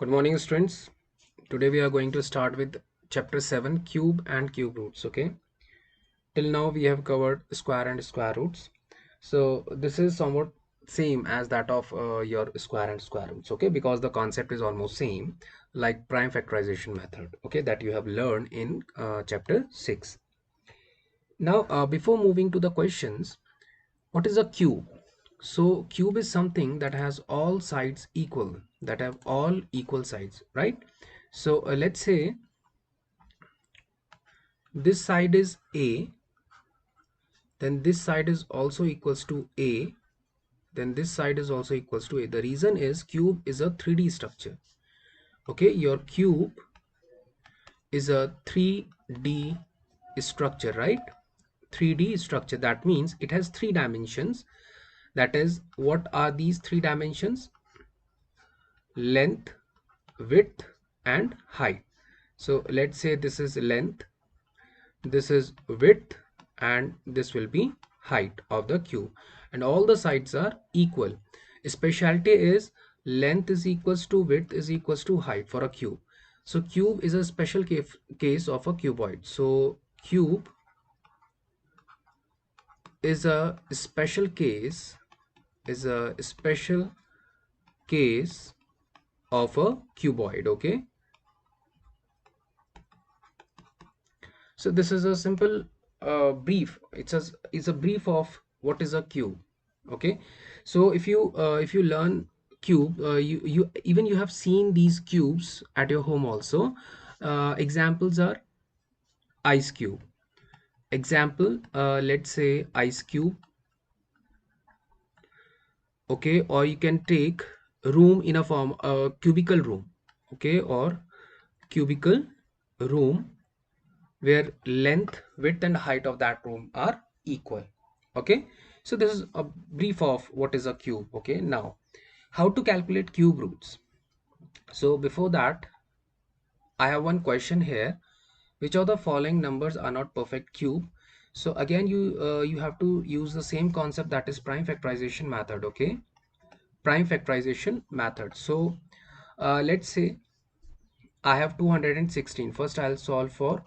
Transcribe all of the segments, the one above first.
Good morning, students. Today we are going to start with chapter 7, cube and cube roots. Okay, till now we have covered square and square roots. So this is somewhat same as that of your square and square roots. Okay, because the concept is almost same, like prime factorization method. Okay, that you have learned in chapter 6. Now, before moving to the questions, what is a cube? So cube is something that has all sides equal, that have all equal sides, right? So let's say this side is A, then this side is also equals to A, then this side is also equals to A. The reason is cube is a 3D structure. Okay, your cube is a 3D structure, right? 3D structure, that means it has three dimensions. That is, what are these three dimensions? Length, width and height. So let's say this is length, this is width, and this will be height of the cube, and all the sides are equal. Specialty is length is equals to width is equals to height for a cube. So cube is a special case of a cuboid. So cube is a special case, is a special case of a cuboid. Okay, so this is a simple brief. It's a brief of what is a cube. Okay, so if you learn cube, you even you have seen these cubes at your home also. Examples are ice cube. Example, let's say ice cube. Okay, or you can take room in a form, cubicle room. Okay, or cubicle room, where length, width and height of that room are equal. Okay, so this is a brief of what is a cube. Okay, now how to calculate cube roots. So before that, I have one question here. Which of the following numbers are not perfect cube? So again, you have to use the same concept, that is prime factorization method. Okay, prime factorization method. So let's say I have 216. First I'll solve for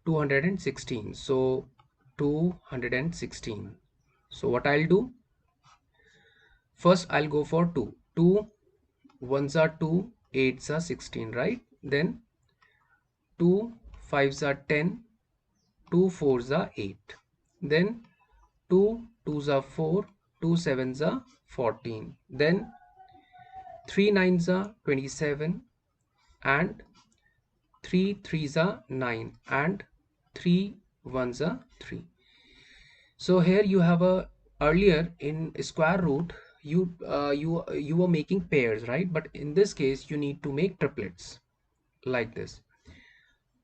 216. So 216. So what I'll do, first I'll go for 2. 2 ones are 2, 8s are 16, right? Then 2 5s are 10, 2 4s are 8. Then 2 2s are 4, 2 7s are 14. Then 3 9s are 27, and 3 3s are 9, and 3 1s are 3. So here you have a, earlier in square root, you were making pairs, right? But in this case you need to make triplets like this.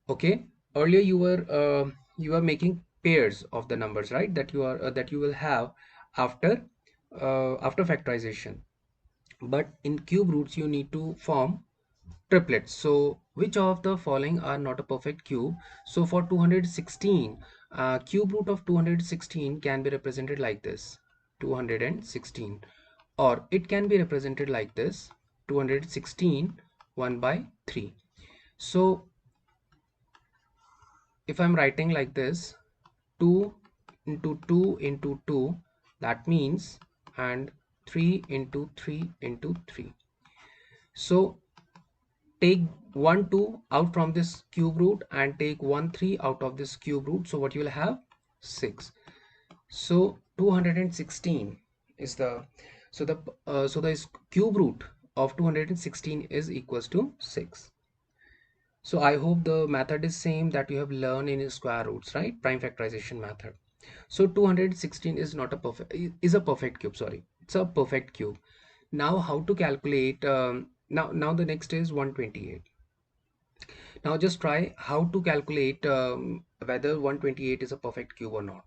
Okay, earlier you were making pairs of the numbers, right? That you will have after after factorization. But in cube roots you need to form triplets. So which of the following are not a perfect cube? So for 216, cube root of 216 can be represented like this, 216, or it can be represented like this, 216 1 by 3. So if I'm writing like this, 2 into 2 into 2, that means, and 3 into 3 into 3. So take 1 2 out from this cube root and take 1 3 out of this cube root. So what you will have? 6. So 216 is the, so the cube root of 216 is equals to 6. So I hope the method is same that you have learned in square roots, right? Prime factorization method. So 216 is not a perfect, is a perfect cube, sorry, it's a perfect cube. Now how to calculate, now the next is 128. Now just try how to calculate whether 128 is a perfect cube or not.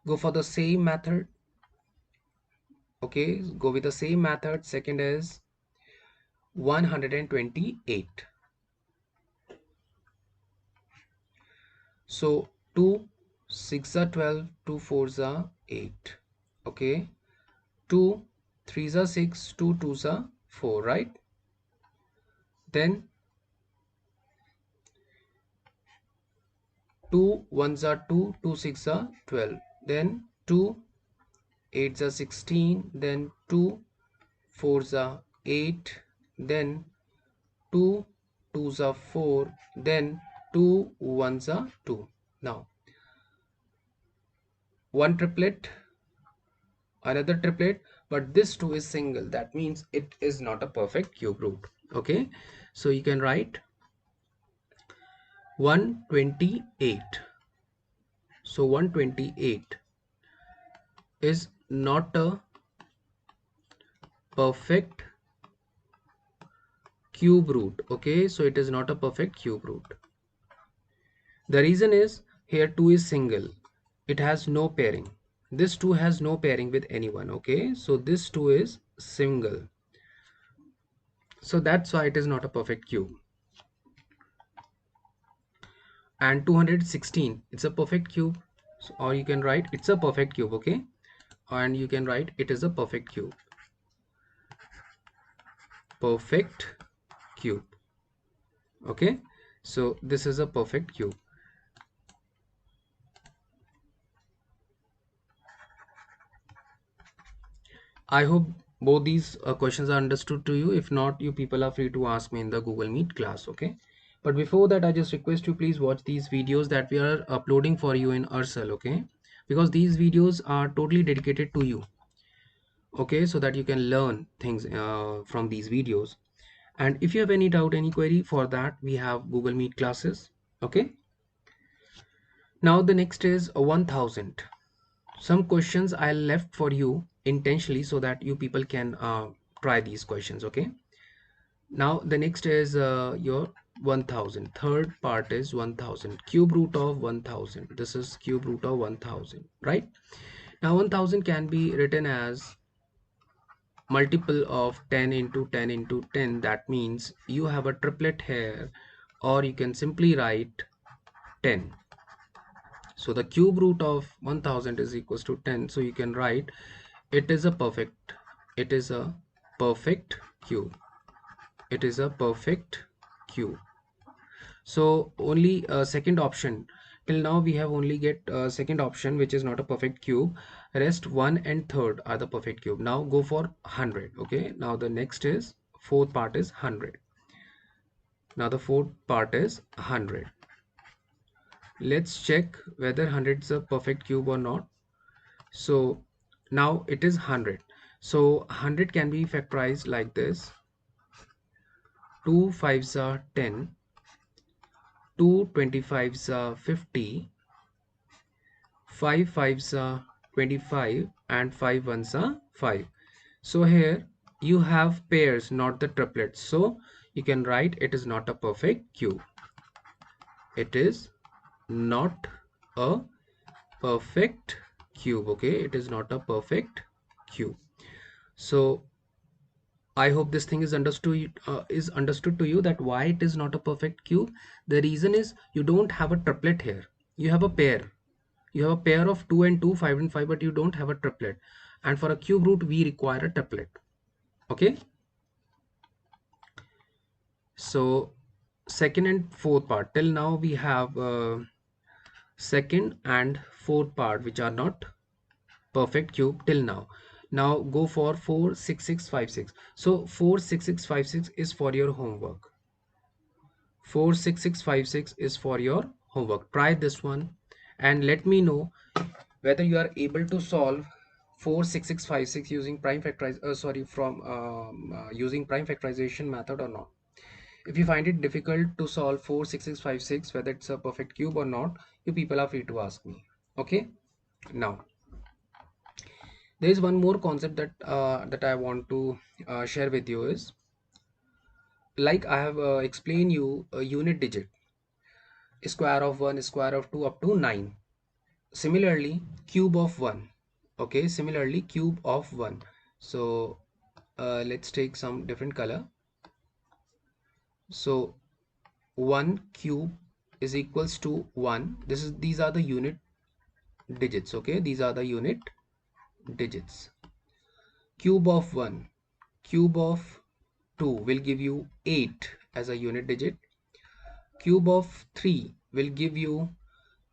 Go for the same method. Okay, go with the same method. Second is 128. So 2 6 are 12, 2 4s are 8. Okay, 2 3s are 6, 2 2s are 4, right? then 2 ones are 2, 2 6 are 12, then 2 8s are 16, then 2 4s are 8, then 2 2s are 4, then 2 1s are 2. Now one triplet, another triplet, but this 2 is single, that means it is not a perfect cube root. Okay, so you can write 128. So 128 is not a perfect cube root. Okay, so it is not a perfect cube root. The reason is here 2 is single, it has no pairing. This 2 has no pairing with anyone. Okay, so this 2 is single, so that's why it is not a perfect cube. And 216, it's a perfect cube. So, or you can write it's a perfect cube. Okay, and you can write it is a perfect cube. Perfect cube. Okay, so this is a perfect cube. I hope both these questions are understood to you. If not, you people are free to ask me in the Google Meet class. Okay, but before that, I just request you please watch these videos that we are uploading for you in Ursel. Okay, because these videos are totally dedicated to you. Okay, so that you can learn things from these videos. And if you have any doubt, any query, for that we have Google Meet classes. Okay, now the next is 1000. Some questions I left for you intentionally so that you people can try these questions. Okay, now the next is your 1000. Third part is 1000, cube root of 1000. This is cube root of 1000, right? Now 1000 can be written as multiple of 10 into 10 into 10. That means you have a triplet here, or you can simply write 10. So the cube root of 1000 is equals to 10. So you can write it is a perfect cube. It is a perfect cube. So only second option, till now we have only get second option, which is not a perfect cube. Rest 1 and 3rd are the perfect cube. Now go for 100. Okay, now the next is fourth part is 100. Now the fourth part is 100. Let's check whether 100 is a perfect cube or not. So now it is 100. So 100 can be factorized like this: 2 5s are 10, 2 25s are 50, 5 5s are 25, and 5 1s are 5. So here you have pairs, not the triplets. So you can write it is not a perfect cube. It is not a perfect cube. Okay, it is not a perfect cube. So I hope this thing is understood to you that why it is not a perfect cube. The reason is you don't have a triplet here. You have a pair. You have a pair of 2 and 2, 5 and 5, but you don't have a triplet. And for a cube root, we require a triplet. Okay. So second and fourth part. Till now we have second and fourth part which are not perfect cube till now. Now go for 4 6 6 5 6. So 4 6 6 5 6 is for your homework. 4 6 6 5 6 is for your homework. Try this one and let me know whether you are able to solve 4 6 6 5 6 using prime using prime factorization method or not. If you find it difficult to solve 4 6 6 5 6, whether it's a perfect cube or not, you people are free to ask me. Okay, now there is one more concept that I want to share with you is, like I have explained you a unit digit, square of 1, square of 2 up to 9. Similarly cube of 1. Okay, similarly cube of 1. So let's take some different color. So 1 cube is equals to 1. These are the unit digits. Okay, these are the unit digits. Cube of 1, cube of 2 will give you 8, as a unit digit. Cube of 3 will give you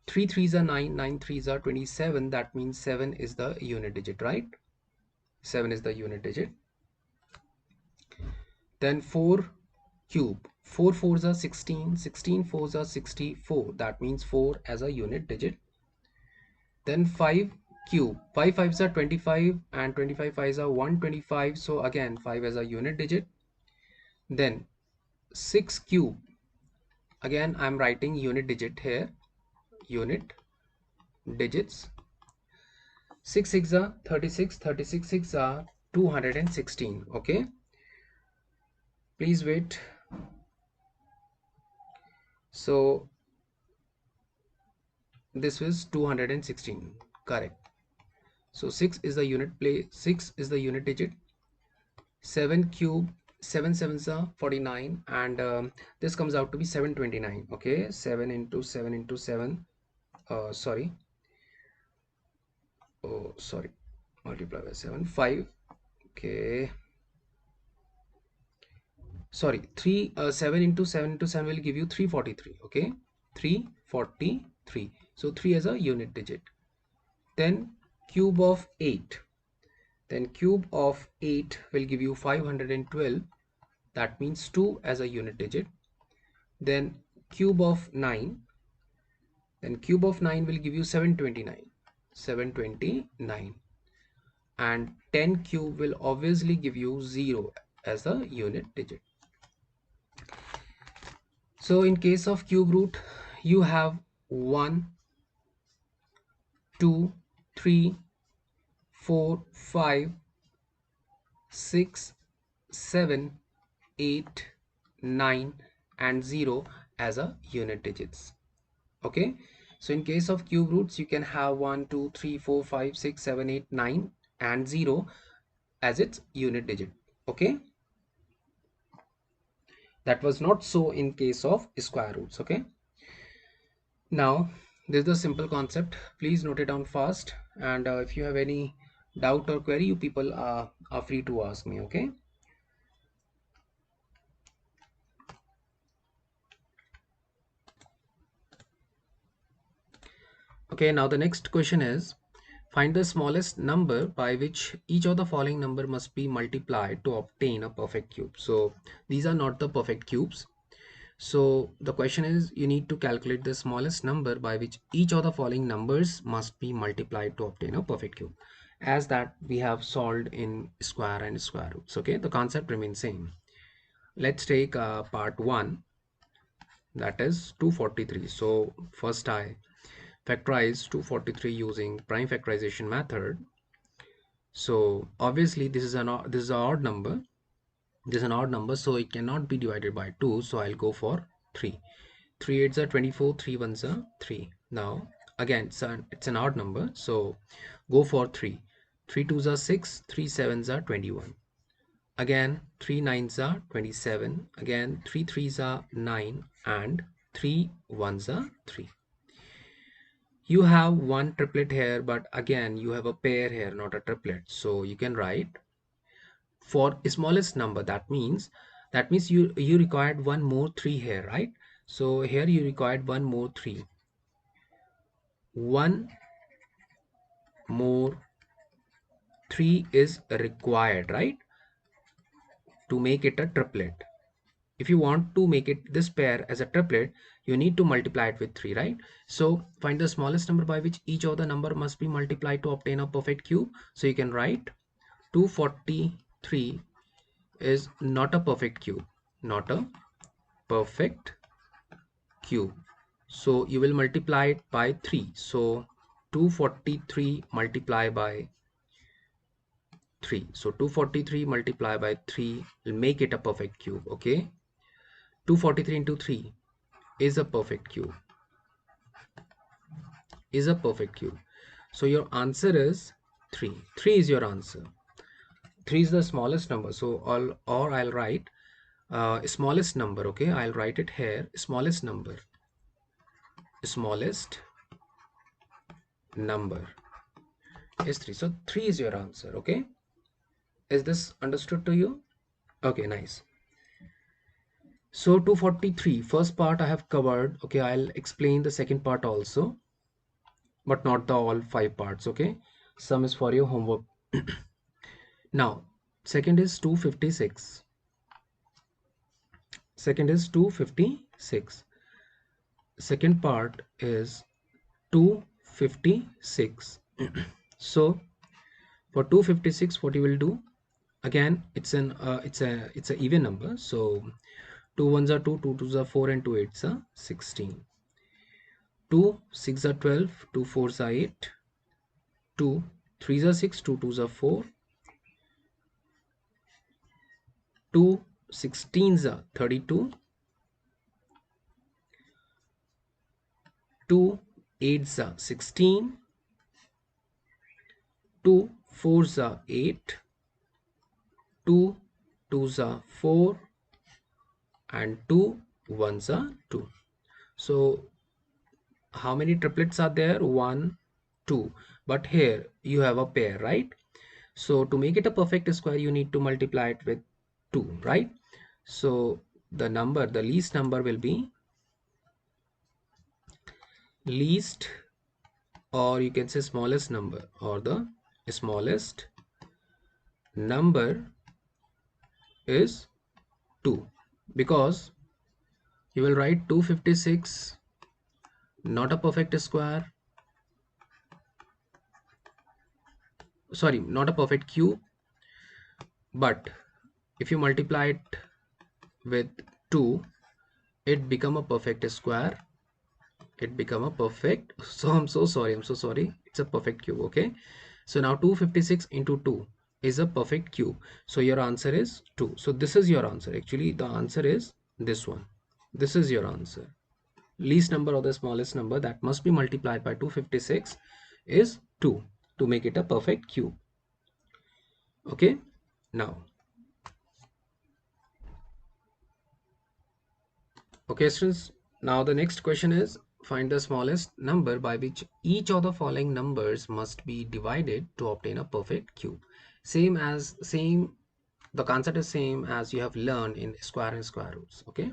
3 threes are 9, 9 threes are 27. That means 7 is the unit digit, right? 7 is the unit digit. Then 4 cube, 4 fours are 16, 16 fours are 64. That means 4 as a unit digit. Then 5 cube, 5 fives are 25 and 25 fives are 125. So again 5 as a unit digit. Then 6 cube, again I'm writing unit digit here, unit digits. 6 6 are 36, 36 6 are 216. Okay, please wait. So this was 216, correct. So 6 is the unit place, 6 is the unit digit. 7 cube, 7 sevens are 49, and this comes out to be 729. Okay, 7 into 7 into 7, sorry, oh sorry, multiply by 7, 5. Okay, sorry, 3 7 into 7 into 7 will give you 343. Okay, 343. So 3 as a unit digit. Then cube of 8, then cube of 8 will give you 512. That means 2 as a unit digit. Then cube of 9, then cube of 9 will give you 729, 729. And 10 cube will obviously give you 0 as a unit digit. So in case of cube root, you have 1, 2, 3, 4, 5, 6, 7, 8, 9 and 0 as a unit digits. Okay, so in case of cube roots, you can have 1, 2, 3, 4, 5, 6, 7, 8, 9 and 0 as its unit digit. Okay, that was not so in case of square roots. Okay, now this is the simple concept. Please note it down fast, and if you have any doubt or query, you people are free to ask me. Okay, okay, now the next question is, find the smallest number by which each of the following number must be multiplied to obtain a perfect cube. So these are not the perfect cubes. So the question is, you need to calculate the smallest number by which each of the following numbers must be multiplied to obtain a perfect cube, as that we have solved in square and square roots. Okay, the concept remains same. Let's take part 1, that is 243. So first I factorize 243 using prime factorization method. So obviously this is an odd number. This is an odd number, so it cannot be divided by 2. So I'll go for 3. 3 8s are 24, 3 1s are 3. Now again it's an odd number, so go for 3. 3 2s are 6, 3 7s are 21. Again 3 9s are 27. Again 3 3s are 9 and 3 1s are 3. You have one triplet here, but again you have a pair here, not a triplet. So you can write for smallest number. That means you required one more 3 here, right? So here you required one more 3. One more 3 is required, right, to make it a triplet. If you want to make it this pair as a triplet, you need to multiply it with 3, right? So find the smallest number by which each of the number must be multiplied to obtain a perfect cube. So you can write 243 is not a perfect cube, not a perfect cube. So you will multiply it by 3. So 243 multiply by 3. So 243 multiplied by 3 will make it a perfect cube. Okay, 243 into 3 is a perfect cube, is a perfect cube. So your answer is 3. 3 is your answer. 3 is the smallest number. So I'll write smallest number. Okay, I'll write it here, smallest number, smallest number is 3. So 3 is your answer. Okay, is this understood to you? Okay, nice. So 243, first part I have covered. Okay, I'll explain the second part also, but not the all 5 parts. Okay, some is for your homework. Now second is 256. Second is 256. Second part is 256. So for 256, what you will do, again it's a even number. So 2 ones are 2, 2 twos are 4, and 2 eights are 16. 2 6 are 12, 2 fours are 8, 2 threes are 6, 2 twos are 4, 2 16s are 32, 2 eights are 16, 2 fours are 8, 2 twos are 4, and 2 ones are 2. So how many triplets are there? 1, 2. But here you have a pair, right? So to make it a perfect square, you need to multiply it with 2, right? So the least number will be least, or you can say smallest number, or the smallest number is 2, because you will write 256, not a perfect square, sorry, not a perfect cube, but if you multiply it with 2, it become a perfect square, it become a perfect, so I'm so sorry, it's a perfect cube. Okay, so now 256 into 2 is a perfect cube, so your answer is 2. So this is your answer. Actually the answer is this one. This is your answer. Least number or the smallest number that must be multiplied by 256 is 2 to make it a perfect cube. Okay, now okay students, now the next question is, find the smallest number by which each of the following numbers must be divided to obtain a perfect cube. Same, the concept is same as you have learned in square and square roots. Okay,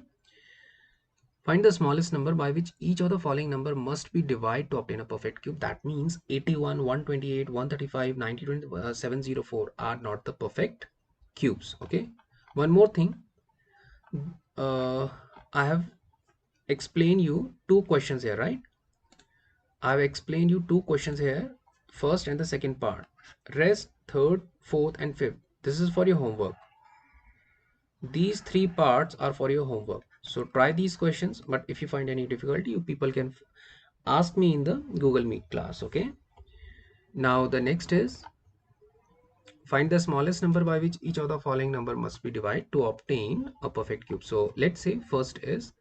find the smallest number by which each of the following number must be divided to obtain a perfect cube. That means 81, 128, 135, 90, 704 are not the perfect cubes. Okay, one more thing, I have explained you two questions here, right? I've explained you two questions here, first and the second part. Rest, third, fourth, and fifth. This is for your homework. These 3 parts are for your homework. So try these questions, but if you find any difficulty, you people can ask me in the Google Meet class. Okay. Now the next is, find the smallest number by which each of the following number must be divided to obtain a perfect cube. So let's say first is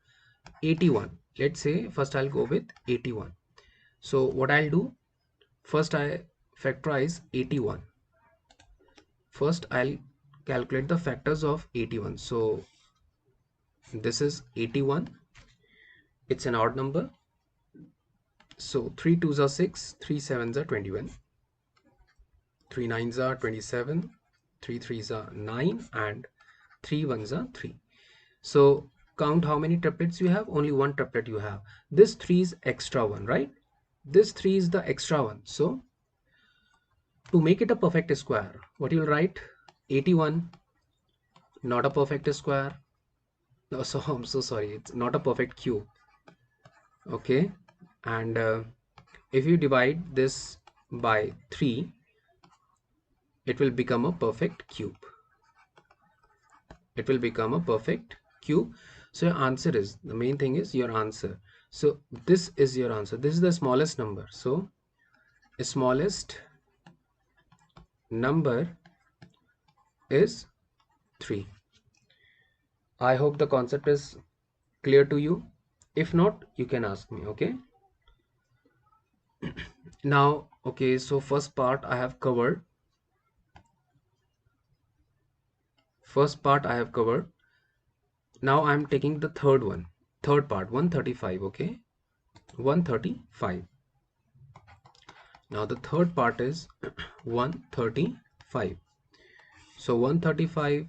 81. Let's say first I'll go with 81. So what I'll do, first I factorize 81. First I'll calculate the factors of 81. So this is 81. It's an odd number. So 3 twos are 6, 3 sevens are 21, 3 nines are 27, 3 threes are 9, and 3 ones are 3. So count how many triplets you have. Only one triplet you have. This 3 is extra one, right? This 3 is the extra one. So to make it a perfect square, what you'll write? 81, not a perfect square. No, so I'm so sorry, it's not a perfect cube. Okay, and if you divide this by 3, it will become a perfect cube. It will become a perfect cube. So your answer is, the main thing is your answer. So this is your answer. This is the smallest number. So the smallest number is 3. I hope the concept is clear to you. If not, you can ask me. Okay. Now, okay, so first part I have covered. First part I have covered. Now I'm taking the third part, 135. Okay, 135. Now the third part is 135. So 135.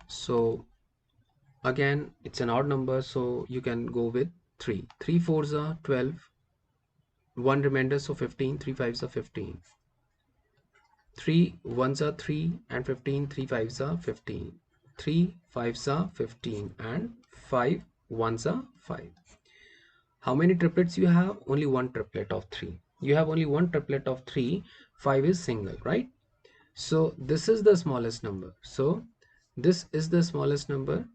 So Again, it's an odd number, so you can go with 3. 3 fours are 12, 1 remainder, so 15. 3 fives are 15. 3 ones are 3 and 15. 3 fives are 15. 3 fives are 15 and 5 ones are 5. How many triplets you have? Only one triplet of 3. You have only one triplet of 3. 5 is single, right? So this is the smallest number. So this is the smallest number.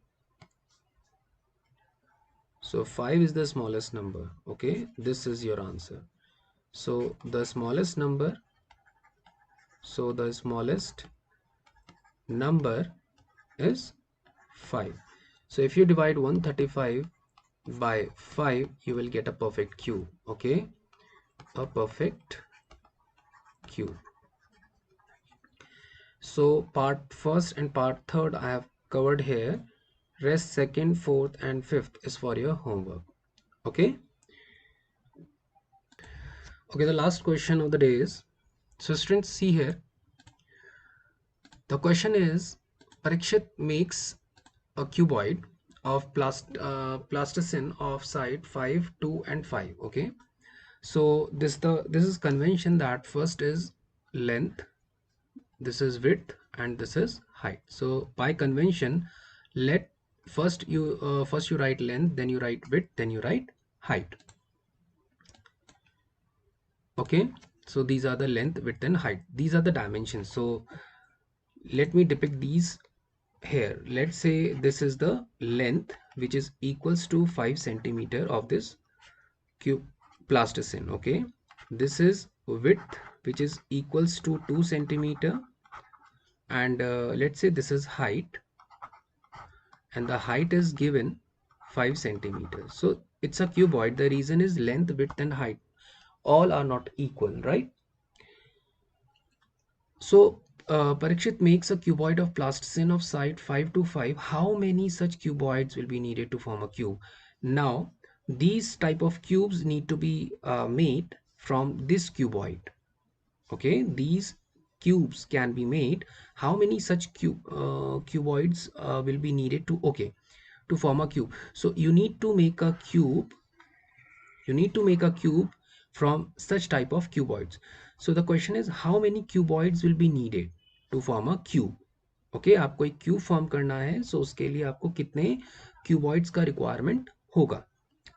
So 5 is the smallest number. Okay, this is your answer. So the smallest number, is 5. So if you divide 135 by 5, you will get a perfect cube. Okay, a perfect cube. So part first and part third I have covered here. Rest second, fourth and fifth is for your homework. Okay. Okay, the last question of the day is, so students, see here. The question is, Parikshit makes a cuboid of plasticine of side 5, 2 and 5. Okay. So this is convention that first is length, this is width and this is height. So by convention, let first you write length, then you write width, then you write height. Okay, so these are the length, width and height. These are the dimensions. So let me depict these here. Let's say this is the length, which is equals to 5 centimeter of this cube plasticine. Okay, this is width, which is equals to 2 centimeter, and let's say this is height, and the height is given 5 centimeters. So it's a cuboid. The reason is length, width and height all are not equal, right? So Parikshit makes a cuboid of plasticine of side 5 to 5. How many such cuboids will be needed to form a cube? Now these type of cubes need to be made from this cuboid. Okay, these cubes can be made. How many such cuboids will be needed to, okay, to form a cube? So you need to make a cube from such type of cuboids. So the question is, how many cuboids will be needed to form a cube? Okay, आपको एक cube form करना है, so उसके लिए आपको कितने cuboids का requirement होगा?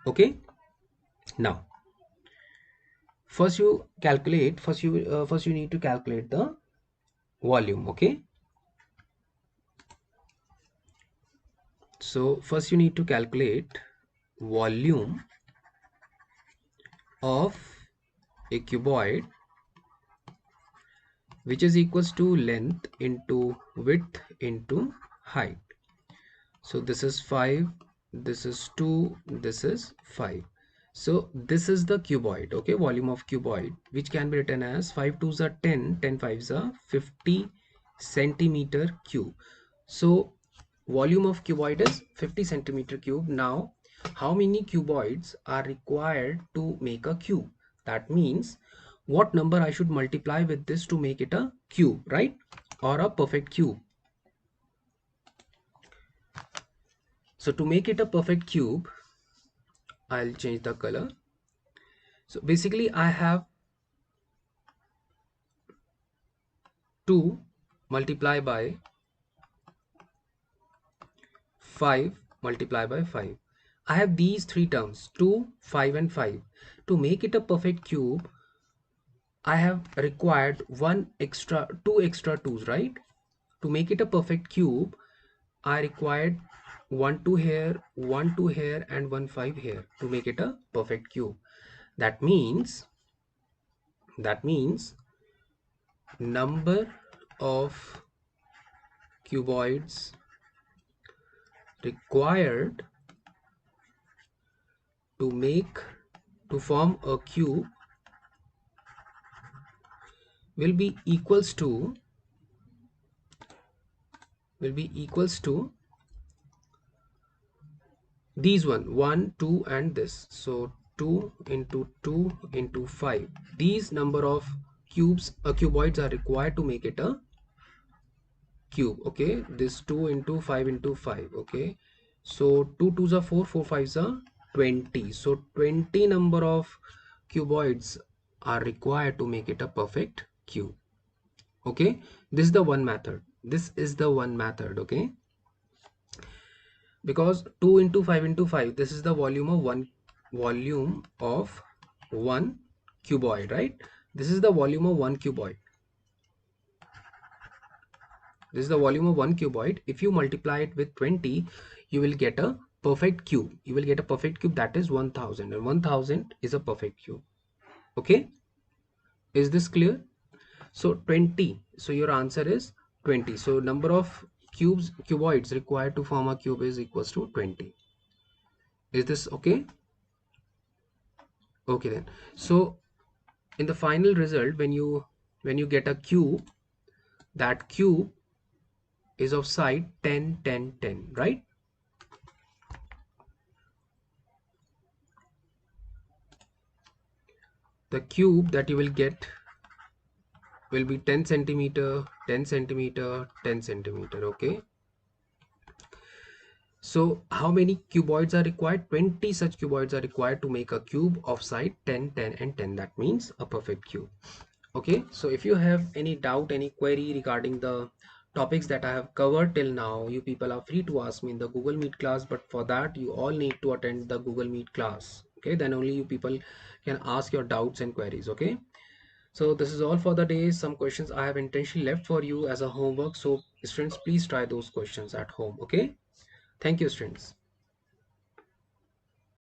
Okay, now first you need to calculate the volume. Okay, so first you need to calculate volume of a cuboid, which is equals to length into width into height. So this is 5, this is 2, this is 5. So this is the cuboid. Okay, volume of cuboid, which can be written as 5 2s are 10, 10 5s are 50 centimeter cube. So volume of cuboid is 50 centimeter cube. Now how many cuboids are required to make a cube? That means what number I should multiply with this to make it a cube, right? Or a perfect cube. So to make it a perfect cube, I'll change the color. So basically I have 2 multiply by 5 multiply by 5. I have these three terms, 2, 5 and 5. To make it a perfect cube, I have required two extra 2's, right? To make it a perfect cube, I required 1 2 here, 1 2 here and 1 5 here to make it a perfect cube. That means number of cuboids required to form a cube will be equals to these 1 2 and this. So 2 into 2 into 5. These number of cuboids are required to make it a cube. Okay, this 2 into 5 into 5. Okay, So 2 2s are 4, 4 5s are 20. So 20 number of cuboids are required to make it a perfect cube. Okay, this is the one method. This is the one method. Okay, because 2 into 5 into 5, this is the volume of one cuboid, right? This is the volume of one cuboid. This is the volume of one cuboid. If you multiply it with 20, you will get a perfect cube. You will get a perfect cube, that is 1000, and 1000 is a perfect cube. Okay, is this clear? So 20, so your answer is 20. So number of cuboids required to form a cube is equals to 20. Is this okay? Okay then. So in the final result, when you get a cube, that cube is of side 10 10 10, right? The cube that you will get will be 10 centimeter, 10 centimeter, 10 centimeter. Okay, so how many cuboids are required? 20 such cuboids are required to make a cube of side 10 10 and 10. That means a perfect cube. Okay, so if you have any doubt, any query regarding the topics that I have covered till now, you people are free to ask me in the Google Meet class, but for that you all need to attend the Google Meet class. Okay, then only you people can ask your doubts and queries. Okay, so this is all for the day. Some questions I have intentionally left for you as a homework, so students, please try those questions at home. Okay, thank you, students.